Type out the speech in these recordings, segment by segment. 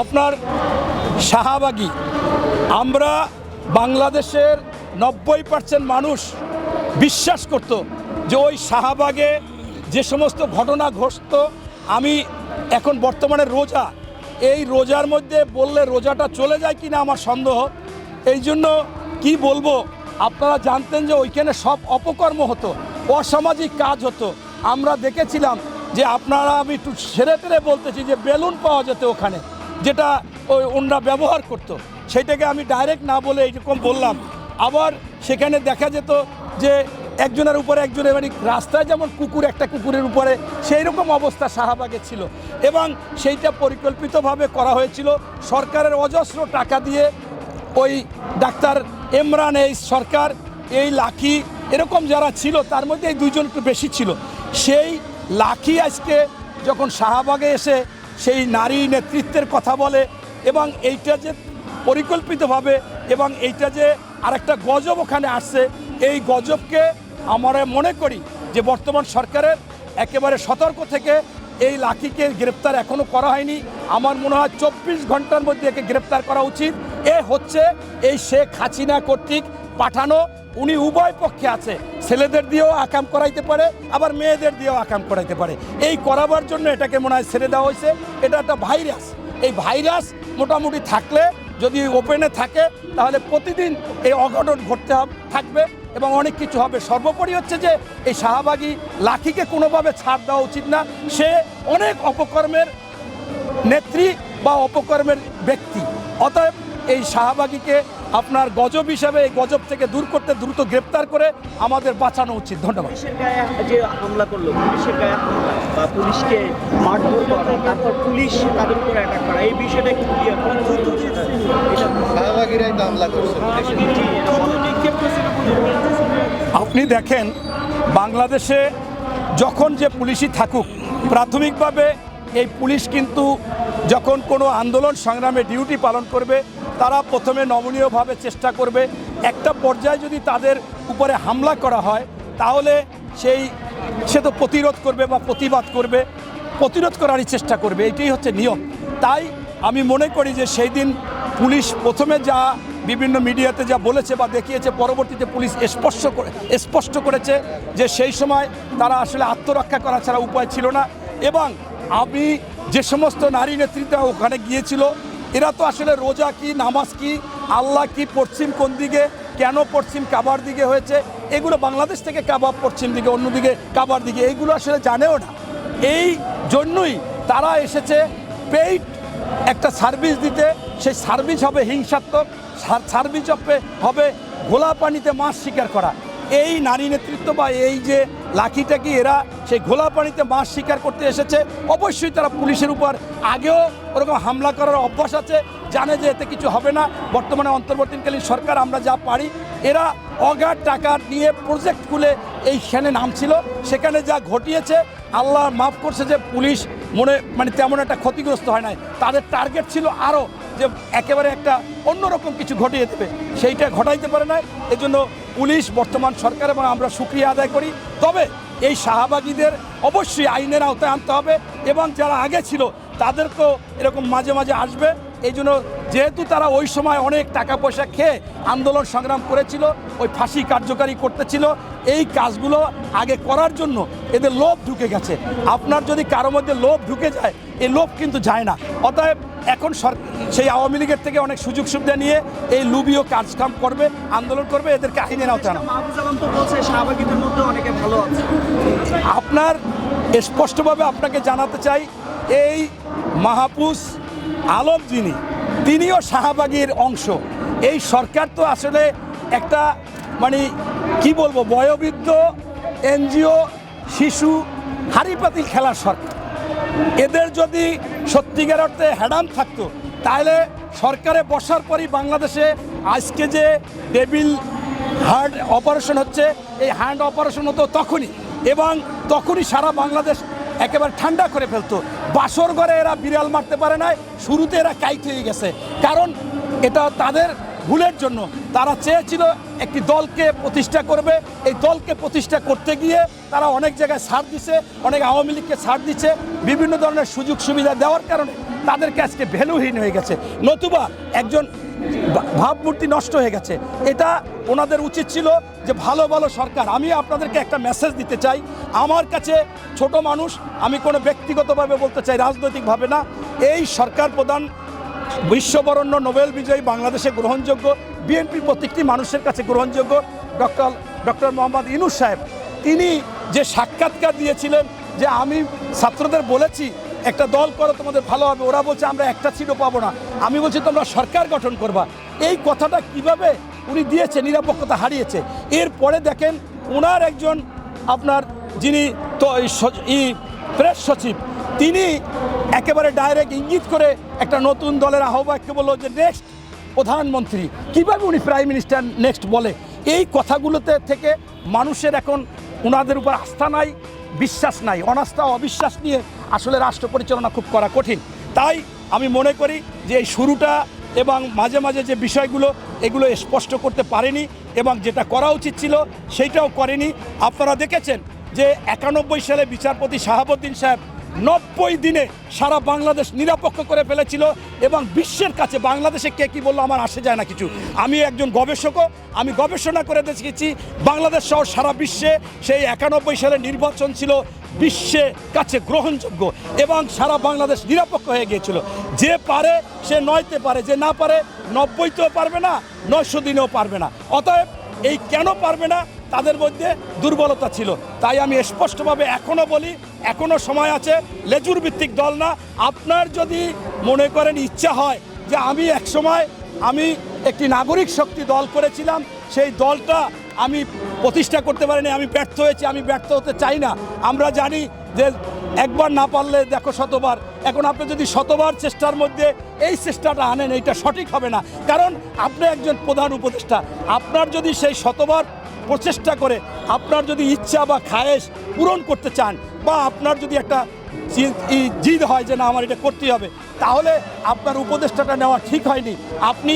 আপনার শাহবাগী, আমরা বাংলাদেশের 90% মানুষ বিশ্বাস করত যে ওই শাহবাগে যে সমস্ত ঘটনা ঘটত, আমি এখন বর্তমানে রোজা, এই রোজার মধ্যে বললে রোজাটা চলে যায় কি না আমার সন্দেহ। এই জন্য কি বলবো, আপনারা জানতেন যে ওইখানে সব অপকর্ম হতো, অসামাজিক কাজ হতো। আমরা দেখেছিলাম যে আপনারা, আমি একটু সেরে তেরে বলতেছি যে বেলুন পাওয়া যেত ওখানে, যেটা ওনারা ব্যবহার করত, সেইটাকে আমি ডাইরেক্ট না বলে এইরকম বললাম। আবার সেখানে দেখা যেত যে একজনের উপরে একজনের, মানে রাস্তায় যেমন কুকুর একটা কুকুরের উপরে, সেই রকম অবস্থা শাহবাগে ছিল। এবং সেইটা পরিকল্পিতভাবে করা হয়েছিল সরকারের অজস্র টাকা দিয়ে। ওই ডাক্তার ইমরান, এই সরকার, এই লাকি, এরকম যারা ছিল তার মধ্যে এই দুইজন একটু বেশি ছিল। সেই লাকি আজকে যখন শাহবাগে এসে সেই নারী নেতৃত্বের কথা বলে, এবং এইটা যে পরিকল্পিতভাবে, এবং এইটা যে আরেকটা গজব ওখানে আসছে, এই গজবকে আমরা মনে করি যে বর্তমান সরকারের একেবারে সতর্ক থেকে এই লাকিকে গ্রেপ্তার এখনও করা হয়নি। আমার মনে হয় 24 ঘন্টার মধ্যে একে গ্রেপ্তার করা উচিত। এ হচ্ছে এই শেখ হাসিনা কর্তৃক পাঠানো, উনি উভয় পক্ষে আছে, ছেলেদের দিয়েও আকাম করাইতে পারে, আবার মেয়েদের দিয়েও আকাম করাইতে পারে। এই করাবার জন্য এটাকে মনে হয় ছেড়ে দেওয়া হয়েছে। এটা একটা ভাইরাস, এই ভাইরাস মোটামুটি থাকলে, যদি ওপেনে থাকে, তাহলে প্রতিদিন এই অঘটন ঘটতে থাকবে এবং অনেক কিছু হবে। সর্বোপরি হচ্ছে যে এই শাহবাগী লাকিকে কোনোভাবে ছাড় দেওয়া উচিত না। সে অনেক অপকর্মের নেত্রী বা অপকর্মের ব্যক্তি। অতএব এই শাহবাগীকে আপনার গজব হিসাবে, এই গজব থেকে দূর করতে দ্রুত গ্রেপ্তার করে আমাদের বাঁচানো উচিত। ধন্যবাদ। পুলিশের গায়ে যে হামলা করলো, পুলিশের গায়ে হামলা বা পুলিশকে মারধর করা, তারপর পুলিশ তাদের উপরে অ্যাটাক করা, এই বিষয়টা কি ক্লিয়ার করা? শাহবাগীরাই তো হামলা করছে। আপনি দেখেন, বাংলাদেশে যখন যে পুলিশই থাকুক, প্রাথমিকভাবে এই পুলিশ কিন্তু যখন কোনো আন্দোলন সংগ্রামে ডিউটি পালন করবে, তারা প্রথমে নমনীয়ভাবে চেষ্টা করবে। একটা পর্যায়ে যদি তাদের উপরে হামলা করা হয়, তাহলে সে তো প্রতিরোধ করবে বা প্রতিবাদ করবে, প্রতিরোধ করারই চেষ্টা করবে। এটাই হচ্ছে নিয়ম। তাই আমি মনে করি যে সেই দিন পুলিশ প্রথমে যা বিভিন্ন মিডিয়াতে যা বলেছে বা দেখিয়েছে, পরবর্তীতে পুলিশ স্পষ্ট করেছে যে সেই সময় তারা আসলে আত্মরক্ষা করা ছাড়া উপায় ছিল না। এবং আমি যে সমস্ত নারী নেতৃত্ব ওখানে গিয়েছিল, এরা তো আসলে রোজা কি, নামাজ কি, আল্লাহ কি, পশ্চিম কোন দিকে, কেন পশ্চিম কাবার দিকে হয়েছে, এগুলো বাংলাদেশ থেকে কাবাব পশ্চিম দিকে, অন্যদিকে কাবার দিকে, এইগুলো আসলে জানেও না। এই জন্যই তারা এসেছে পেইড একটা সার্ভিস দিতে। সেই সার্ভিস হবে হিংসাত্মক, সার্ভিস হবে ঘোলা পানিতে মাছ শিকার করা। এই নারী নেতৃত্ব বা এই যে লাকিটাকি, এরা সেই ঘোলা পানিতে মাছ শিকার করতে এসেছে। অবশ্যই তারা পুলিশের উপর আগেও ওরকম হামলা করার অভ্যাস আছে, জানে যে এতে কিছু হবে না। বর্তমানে অন্তর্বর্তীকালীন সরকার, আমরা যা পারি, এরা অগাধ টাকা নিয়ে প্রজেক্ট খুলে এইখানে নামছিল, সেখানে যা ঘটিয়েছে আল্লাহ মাফ করছে যে পুলিশ মানে তেমন একটা ক্ষতিগ্রস্ত হয় নাই। তাদের টার্গেট ছিল আরও যে একেবারে একটা অন্যরকম কিছু ঘটিয়ে দেবে, সেইটা ঘটাইতে পারে না। এজন্য পুলিশ, বর্তমান সরকার এবং আমরা শুকরিয়া আদায় করি। তবে এই শাহবাগীদের অবশ্যই আইনের আওতায় আনতে হবে, এবং যারা আগে ছিল তাদেরকেও এরকম মাঝে মাঝে আসবে। এই জন্য যেহেতু তারা ওই সময় অনেক টাকা পয়সা খেয়ে আন্দোলন সংগ্রাম করেছিল, ওই ফাঁসি কার্যকারী করতেছিল, এই কাজগুলো আগে করার জন্য এদের লোভ ঢুকে গেছে। আপনার যদি কারো মধ্যে লোভ ঢুকে যায়, এই লোভ কিন্তু যায় না। অতএব এখন সেই আওয়ামী লীগের থেকে অনেক সুযোগ সুবিধা নিয়ে এই লুবিও কাজকাম করবে, আন্দোলন করবে, এদেরকে আইনের আওতায় আনা। আপনার স্পষ্টভাবে আপনাকে জানাতে চাই, এই মাহফুজ আলম তিনিও শাহবাগীর অংশ। এই সরকার তো আসলে একটা, মানে কি বলবো, বয়োবৃদ্ধ, এনজিও, শিশু, হাড়ি পাতিল খেলার সরকার। এদের যদি সত্যিকার অর্থে হ্যাডাম থাকতো, তাহলে সরকারে বসার পরই বাংলাদেশে আজকে যে টেবিল হার্ট অপারেশন হচ্ছে, এই হ্যান্ড অপারেশন হতো তখনই, এবং তখনই সারা বাংলাদেশ একেবারে ঠান্ডা করে ফেলতো। বাসর ঘরে এরা বিড়াল মারতে পারে না, শুরুতে এরা কাইট হয়ে গেছে। কারণ এটা তাদের ভুলের জন্য। তারা চেয়েছিল একটি দলকে প্রতিষ্ঠা করবে, এই দলকে প্রতিষ্ঠা করতে গিয়ে তারা অনেক জায়গায় ছাড় দিচ্ছে, অনেক আওয়ামী লীগকে ছাড় দিচ্ছে, বিভিন্ন ধরনের সুযোগ সুবিধা দেওয়ার কারণে তাদেরকে আজকে ভ্যালুহীন হয়ে গেছে, নতুবা একজন ভাবমূর্তি নষ্ট হয়ে গেছে। এটা ওনাদের উচিত ছিল যে ভালো ভালো সরকার। আমি আপনাদেরকে একটা মেসেজ দিতে চাই, আমার কাছে ছোট মানুষ, আমি কোনো ব্যক্তিগতভাবে বলতে চাই, রাজনৈতিকভাবে না, এই সরকার প্রধান বিশ্ববরণ্য নোবেল বিজয়ী বাংলাদেশে গ্রহণযোগ্য, বিএনপির প্রত্যেকটি মানুষের কাছে গ্রহণযোগ্য ডক্টর মোহাম্মদ ইউনূস সাহেব, তিনি যে সাক্ষাৎকার দিয়েছিলেন যে আমি ছাত্রদের বলেছি একটা দল করো তোমাদের ভালো হবে, ওরা বলছে আমরা একটা সিটও পাবো না, আমি বলছি তোমরা সরকার গঠন করবা, এই কথাটা কিভাবে উনি দিয়েছে, নিরপেক্ষতা হারিয়েছে। এরপরে দেখেন ওনার একজন আপনার যিনি তো প্রেস সচিব, তিনি একেবারে ডাইরেক্ট ইঙ্গিত করে একটা নতুন দলের আহ্বায়ককে বললো যে নেক্সট প্রধানমন্ত্রী, কিভাবে উনি প্রাইম মিনিস্টার নেক্সট বলে। এই কথাগুলোতে থেকে মানুষের এখন ওনাদের উপর আস্থা নাই, বিশ্বাস নাই, অনাস্থা অবিশ্বাস নিয়ে আসলে রাষ্ট্র পরিচালনা খুব করা কঠিন। তাই আমি মনে করি যে এই শুরুটা এবং মাঝে মাঝে যে বিষয়গুলো এগুলো স্পষ্ট করতে পারেনি এবং যেটা করা উচিত ছিল সেইটাও করেনি। আপনারা দেখেছেন যে 91 সালে বিচারপতি শাহাবুদ্দিন সাহেব 90 দিনে সারা বাংলাদেশ নিরপেক্ষ করে ফেলেছিল এবং বিশ্বের কাছে বাংলাদেশে কে কী বললো আমার আসে যায় না কিছু। আমি একজন গবেষকও, আমি গবেষণা করে দেখেছি বাংলাদেশ সহ সারা বিশ্বে সেই 91 সালের নির্বাচন ছিল বিশ্বের কাছে গ্রহণযোগ্য এবং সারা বাংলাদেশ নিরপেক্ষ হয়ে গিয়েছিল। যে পারে সে 9তে পারে, যে না পারে 90তেও পারবে না, 900 দিনেও পারবে না। অতএব এই কেন পারবে না, তাদের মধ্যে দুর্বলতা ছিল। তাই আমি স্পষ্টভাবে এখনও বলি, এখনও সময় আছে, লেজুর ভিত্তিক দল না। আপনার যদি মনে করেন ইচ্ছা হয় যে আমি একসময় আমি একটি নাগরিক শক্তি দল করেছিলাম, সেই দলটা আমি প্রতিষ্ঠা করতে পারিনি, আমি ব্যর্থ হয়েছি, আমি ব্যর্থ হতে চাই না। আমরা জানি যে একবার না পারলে দেখো শতবার। এখন আপনি যদি শতবার চেষ্টার মধ্যে এই চেষ্টাটা আনেন, এইটা সঠিক হবে না, কারণ আপনি একজন প্রধান উপদেষ্টা। আপনার যদি সেই শতবার প্রচেষ্টা করে আপনার যদি ইচ্ছা বা খায়েশ পূরণ করতে চান, বা আপনার যদি একটা জিদ হয় যে না আমার এটা করতেই হবে, তাহলে আপনার উপদেষ্টাটা নেওয়া ঠিক হয়নি। আপনি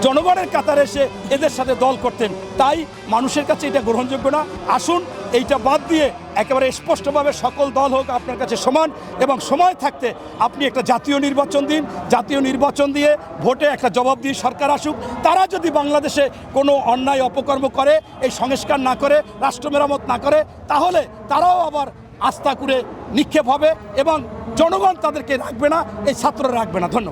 জনগণের কাতারে এসে এদের সাথে দল করতেন, তাই মানুষের কাছে এটা গ্রহণযোগ্য না। আসুন এইটা বাদ দিয়ে একেবারে স্পষ্টভাবে সকল দল হোক আপনার কাছে সমান, এবং সময় থাকতে আপনি একটা জাতীয় নির্বাচন দিন। জাতীয় নির্বাচন দিয়ে ভোটে একটা জবাব দিয়ে সরকার আসুক। তারা যদি বাংলাদেশে কোনো অন্যায় অপকর্ম করে, এই সংস্কার না করে, রাষ্ট্র মেরামত না করে, তাহলে তারাও আবার আস্থা করে নিক্ষেপ হবে এবং জনগণ তাদেরকে রাখবে না, এই ছাত্ররা রাখবে না। ধন্যবাদ।